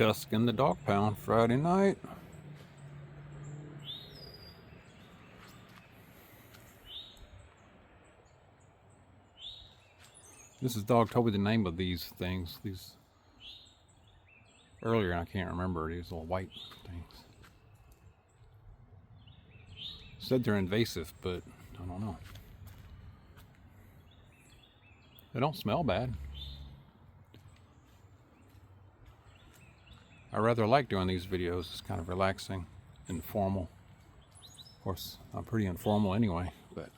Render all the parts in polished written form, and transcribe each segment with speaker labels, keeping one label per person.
Speaker 1: Dusk in the dog pound Friday night. This is Dawg told me the name of these things. These earlier, I can't remember, these little white things. Said they're invasive, but I don't know. They don't smell bad. I rather like doing these videos. It's kind of relaxing, informal. Of course, I'm pretty informal anyway, but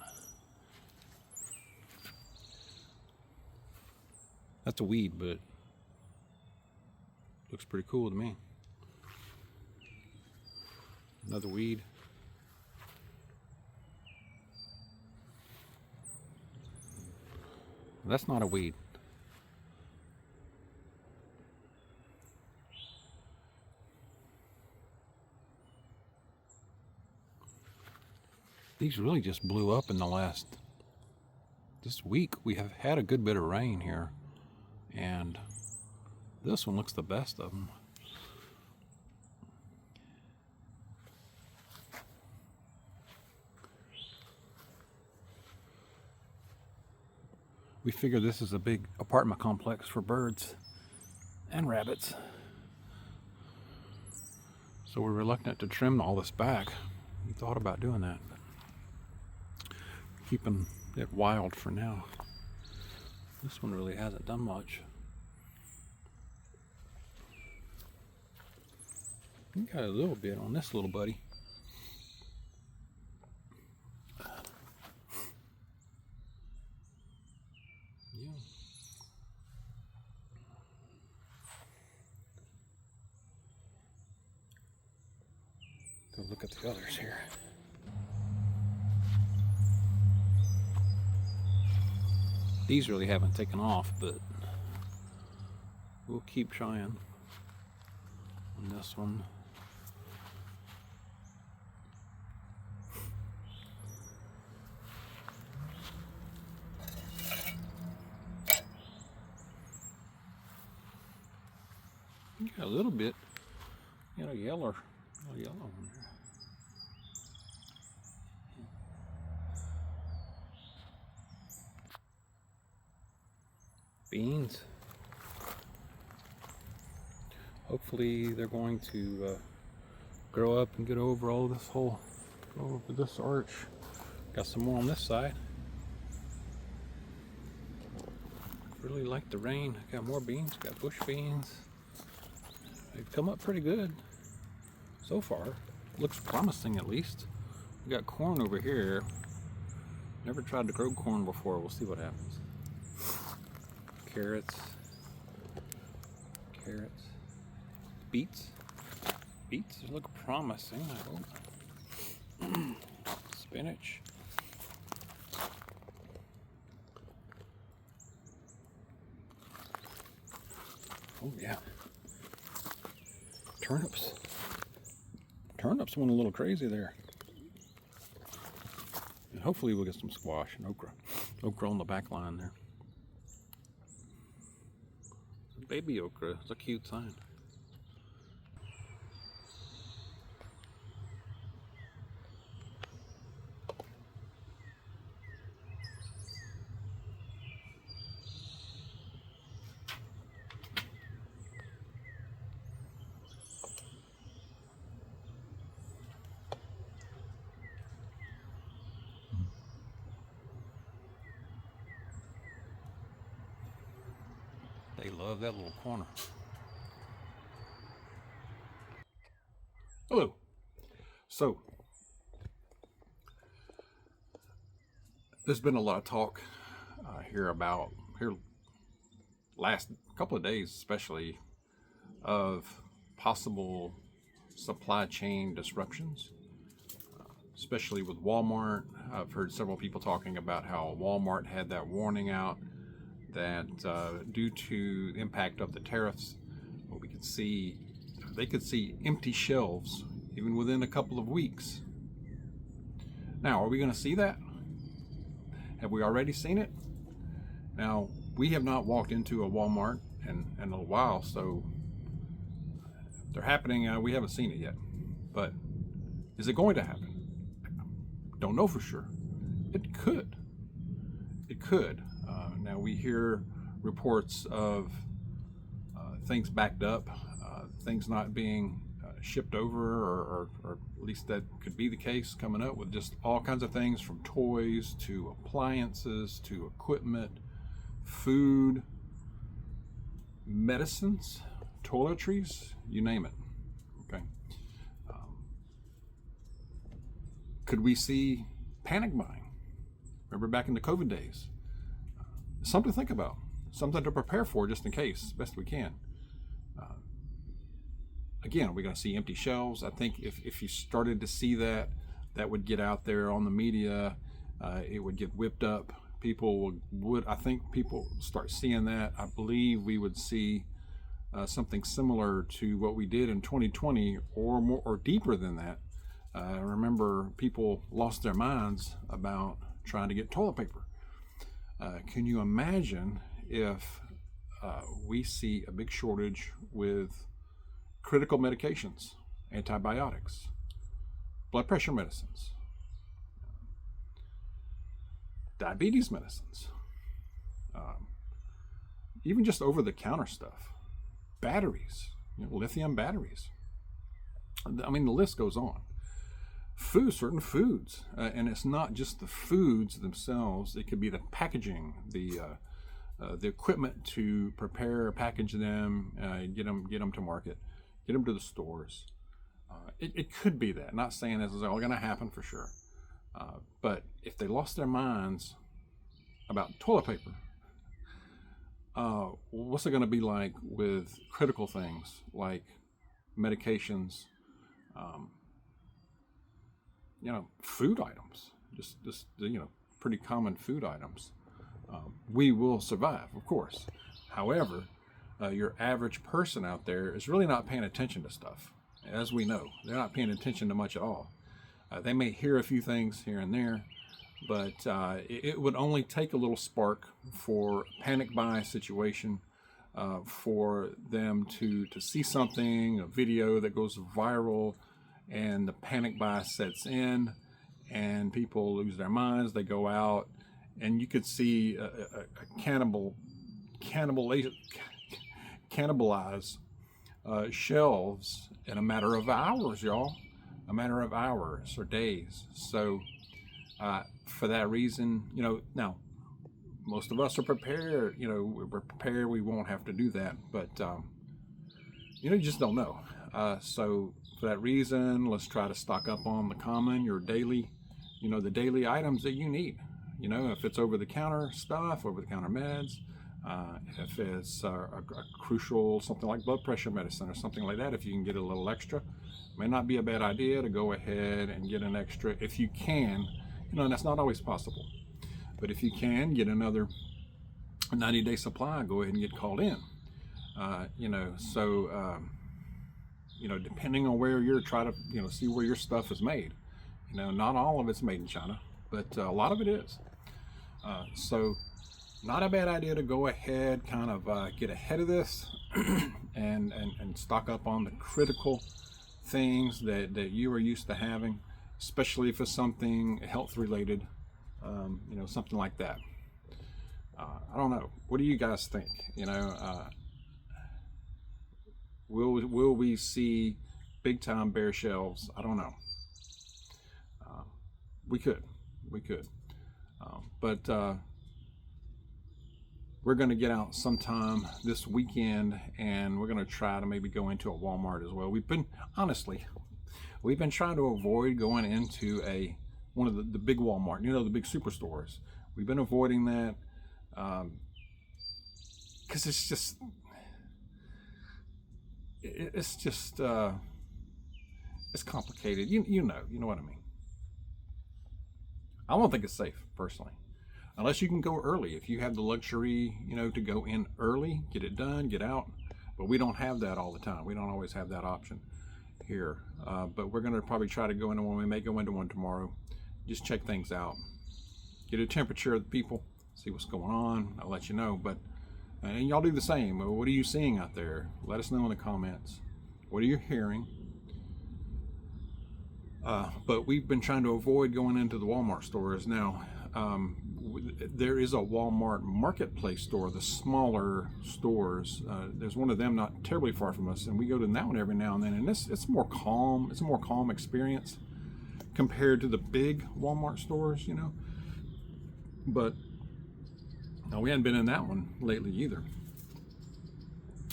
Speaker 1: that's a weed, but looks pretty cool to me. Another weed. That's not a weed. These really just blew up in this week. We have had a good bit of rain here, and this one looks the best of them. We figure this is a big apartment complex for birds and rabbits, so we're reluctant to trim all this back. We thought about doing that, but keeping it wild for now. This one really hasn't done much. We got a little bit on this little buddy. Yeah. Go look at the others here. These really haven't taken off, but we'll keep trying on this one. You got a little bit, yellow on there. Beans. Hopefully they're going to grow up and get over all this go over this arch. Got some more on this side. Really like the rain. Got more beans, got bush beans. They've come up pretty good so far. Looks promising, at least. We got corn over here. Never tried to grow corn before. We'll see what happens. Carrots. Beets look promising, I hope. Spinach. Oh yeah. Turnips went a little crazy there. And hopefully we'll get some squash and okra. Okra on the back line there. Baby okra, it's a cute sign. They love that little corner. Hello. So, there's been a lot of talk here last couple of days, especially, of possible supply chain disruptions, especially with Walmart. I've heard several people talking about how Walmart had that warning out that due to the impact of the tariffs, they could see empty shelves even within a couple of weeks. Now, are we going to see that? Have we already seen it? Now, we have not walked into a Walmart in a while, so They're happening. We haven't seen it yet, but is it going to happen? Don't know for sure. It could. It could. Now we hear reports of things backed up, things not being shipped over, or at least that could be the case, coming up with just all kinds of things from toys to appliances to equipment, food, medicines, toiletries, you name it. Okay. Could we see panic buying? Remember back in the COVID days? Something to think about, something to prepare for just in case, best we can. Again, we're going to see empty shelves. I think if you started to see that, that would get out there on the media. It would get whipped up. People I think people start seeing that. I believe we would see something similar to what we did in 2020, or more, or deeper than that. I remember people lost their minds about trying to get toilet paper. Can you imagine if we see a big shortage with critical medications, antibiotics, blood pressure medicines, diabetes medicines, even just over-the-counter stuff, batteries, lithium batteries. I mean, the list goes on. Certain foods, and it's not just the foods themselves. It could be the packaging, the equipment to prepare, package them, get them to market, get them to the stores. It could be that. Not saying this is all going to happen for sure, but if they lost their minds about toilet paper, what's it going to be like with critical things like medications? Food items, just pretty common food items. We will survive, of course. However, your average person out there is really not paying attention to stuff. As we know, they're not paying attention to much at all. They may hear a few things here and there, but it would only take a little spark for a panic buy situation, for them to see something, a video that goes viral, and the panic buy sets in, and people lose their minds. They go out, and you could see a cannibalize shelves in a matter of hours, y'all. A matter of hours or days. So for that reason, now most of us are prepared. We're prepared. We won't have to do that, but you just don't know. So for that reason, let's try to stock up on the common, your daily, the daily items that you need. If it's over-the-counter stuff, over-the-counter meds, if it's a crucial, something like blood pressure medicine or something like that, if you can get a little extra, may not be a bad idea to go ahead and get an extra if you can. And that's not always possible. But if you can get another 90-day supply, go ahead and get called in. Depending on where you're trying to, see where your stuff is made. Not all of it's made in China, but a lot of it is. So not a bad idea to go ahead, kind of get ahead of this and stock up on the critical things that you are used to having, especially if it's something health related, something like that. I don't know. What do you guys think? Will we see big time bare shelves? I don't know. We could, but we're going to get out sometime this weekend, and we're going to try to maybe go into a Walmart as well. We've been trying to avoid going into one of the big Walmart, the big superstores. We've been avoiding that because it's just it's complicated. You know what I mean. I don't think it's safe personally, unless you can go early. If you have the luxury, to go in early, get it done, get out. But we don't have that all the time. We don't always have that option here. But we're going to probably try to go into one. We may go into one tomorrow. Just check things out. Get a temperature of the people. See what's going on. I'll let you know. But and y'all do the same. What are you seeing out there? Let us know in the comments. What are you hearing? But we've been trying to avoid going into the Walmart stores. Now, there is a Walmart marketplace store, the smaller stores. There's one of them not terribly far from us, and we go to that one every now and then. And it's more calm. It's a more calm experience compared to the big Walmart stores, you know. But no, we hadn't been in that one lately either.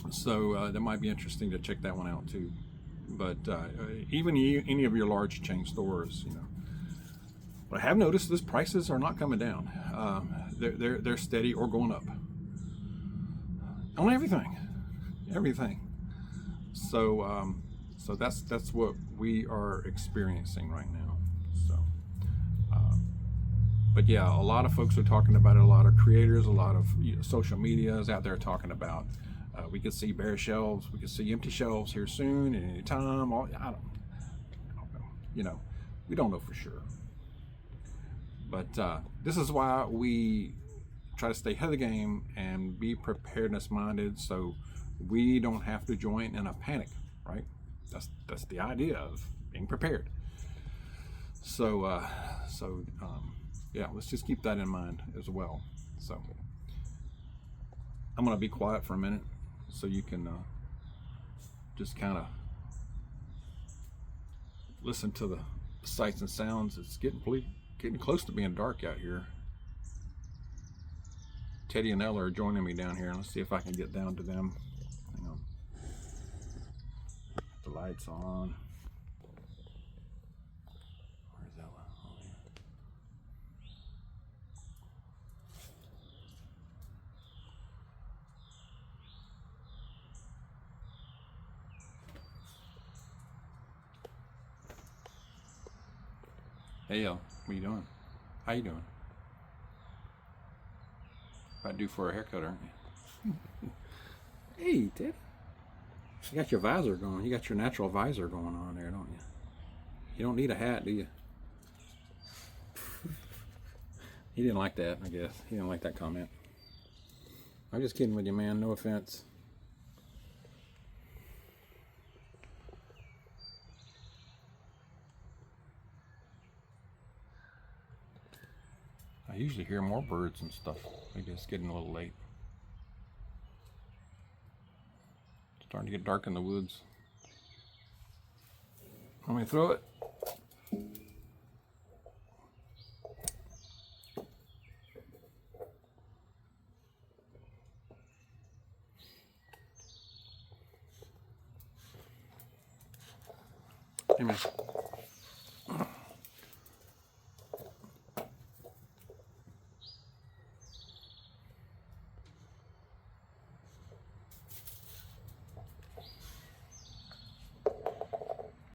Speaker 1: So that might be interesting to check that one out too. But even any of your large chain stores, you know. But I have noticed these prices are not coming down. They're steady or going up on everything. So so that's what we are experiencing right now. So, but yeah, a lot of folks are talking about it. A lot of creators, a lot of social media is out there talking about. We could see bare shelves. We could see empty shelves here soon, at any time. I don't know. You know, we don't know for sure. But this is why we try to stay ahead of the game and be preparedness minded, so we don't have to join in a panic. Right? That's the idea of being prepared. So yeah, let's just keep that in mind as well. So I'm gonna be quiet for a minute, so you can just kind of listen to the sights and sounds. It's getting close to being dark out here. Teddy and Ella are joining me down here. Let's see if I can get down to them. Hang on. The lights on. Where's Ella? Oh, yeah. Hey, what are you doing? How you doing? About due for a haircut, aren't you? Hey, Ted. You got your visor going. You got your natural visor going on there, don't you? You don't need a hat, do you? He didn't like that, I guess. He didn't like that comment. I'm just kidding with you, man. No offense. I usually hear more birds and stuff. Maybe it's getting a little late. It's starting to get dark in the woods. Want me to throw it? Hey, man.